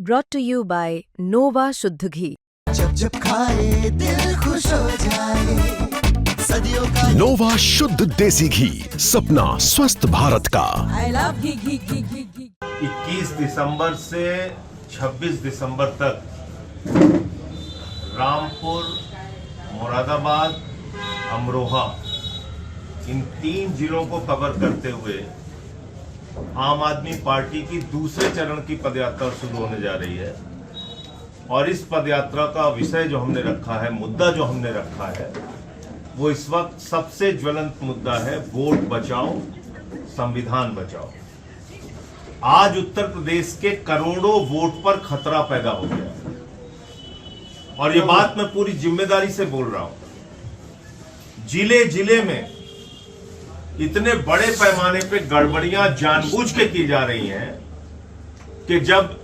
brought to you by Nova शुद्ध घी। जब जब खाए दिल खुश हो जाए, सदियों का नोवा शुद्ध देसी घी, सपना स्वस्थ भारत का। I love घी घी घी घी घी। 21 दिसंबर से 26 दिसंबर तक रामपुर, मुरादाबाद, अमरोहा इन 3 जिलों को कवर करते हुए आम आदमी पार्टी की दूसरे चरण की पदयात्रा शुरू होने जा रही है। और इस पदयात्रा का विषय जो हमने रखा है, मुद्दा जो हमने रखा है, वो इस वक्त सबसे ज्वलंत मुद्दा है, वोट बचाओ संविधान बचाओ। आज उत्तर प्रदेश के करोड़ों वोट पर खतरा पैदा हो गया और ये बात मैं पूरी जिम्मेदारी से बोल रहा हूं। जिले जिले में इतने बड़े पैमाने पे गड़बड़ियां जानबूझ के की जा रही हैं कि जब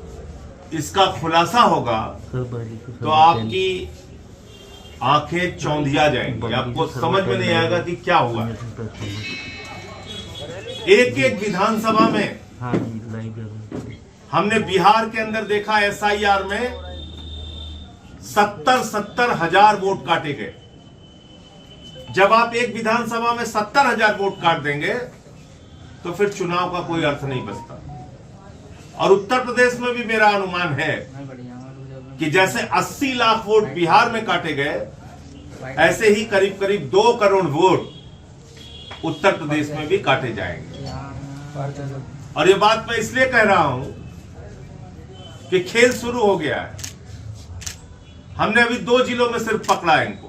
इसका खुलासा होगा तो आपकी आंखें चौंधिया जाएंगी, आपको समझ में नहीं आएगा कि क्या हुआ। एक एक विधानसभा में हमने बिहार के अंदर देखा, एसआईआर में 70 हजार वोट काटे गए। जब आप एक विधानसभा में 70,000 वोट काट देंगे तो फिर चुनाव का कोई अर्थ नहीं बचता। और उत्तर प्रदेश में भी मेरा अनुमान है कि जैसे 80 लाख वोट बिहार में काटे गए, ऐसे ही करीब करीब 2 करोड़ वोट उत्तर प्रदेश में भी काटे जाएंगे। और ये बात मैं इसलिए कह रहा हूं कि खेल शुरू हो गया है। हमने अभी 2 जिलों में सिर्फ पकड़ा है इनको।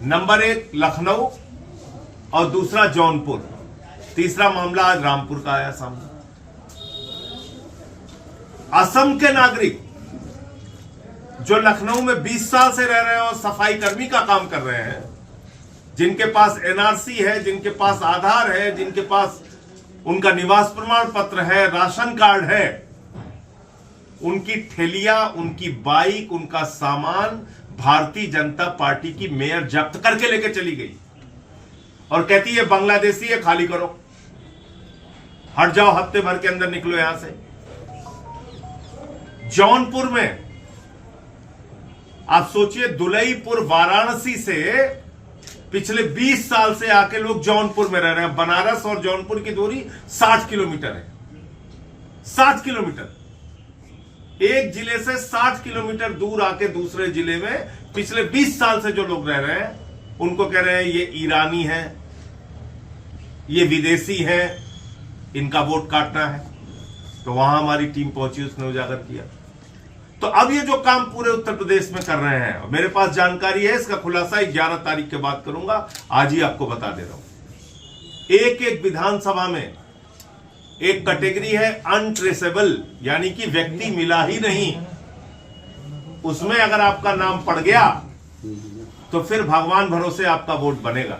नंबर 1 लखनऊ और दूसरा जौनपुर, तीसरा मामला आज रामपुर का आया सामने। असम के नागरिक जो लखनऊ में 20 साल से रह रहे हैं और सफाई कर्मी का काम कर रहे हैं, जिनके पास एनआरसी है, जिनके पास आधार है, जिनके पास उनका निवास प्रमाण पत्र है, राशन कार्ड है, उनकी ठेलिया, उनकी बाइक, उनका सामान भारतीय जनता पार्टी की मेयर जब्त करके लेके चली गई और कहती है बांग्लादेशी है, खाली करो, हट जाओ, हफ्ते भर के अंदर निकलो यहां से। जौनपुर में आप सोचिए, दुलईपुर वाराणसी से पिछले 20 साल से आके लोग जौनपुर में रह रहे हैं। बनारस और जौनपुर की दूरी 60 किलोमीटर है। 60 किलोमीटर, एक जिले से 60 किलोमीटर दूर आके दूसरे जिले में पिछले 20 साल से जो लोग रह रहे हैं, उनको कह रहे हैं ये ईरानी है, ये विदेशी है, इनका वोट काटना है। तो वहां हमारी टीम पहुंची, उसने उजागर किया। तो अब ये जो काम पूरे उत्तर प्रदेश में कर रहे हैं, मेरे पास जानकारी है, इसका खुलासा 11 तारीख के बाद करूंगा, आज ही आपको बता दे रहा हूं। एक एक विधानसभा में एक कैटेगरी है अनट्रेसेबल, यानी कि व्यक्ति मिला ही नहीं। उसमें अगर आपका नाम पड़ गया तो फिर भगवान भरोसे आपका वोट बनेगा।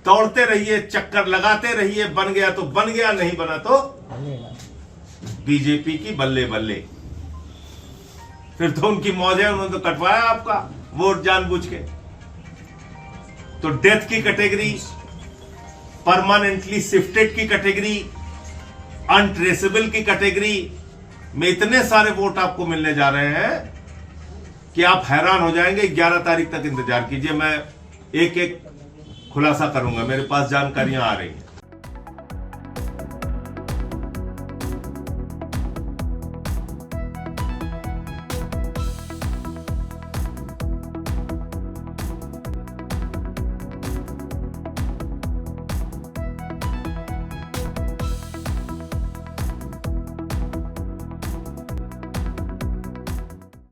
दौड़ते रहिए, चक्कर लगाते रहिए, बन गया तो बन गया, नहीं बना तो बीजेपी की बल्ले बल्ले। फिर तो उनकी मौज है, उन्होंने तो कटवाया आपका वोट जानबूझ के। तो डेथ की कैटेगरी, परमानेंटली शिफ्टेड की कैटेगरी, अनट्रेसेबल की कैटेगरी में इतने सारे वोट आपको मिलने जा रहे हैं कि आप हैरान हो जाएंगे। 11 तारीख तक इंतजार कीजिए, मैं एक एक खुलासा करूंगा, मेरे पास जानकारियां आ रही हैं।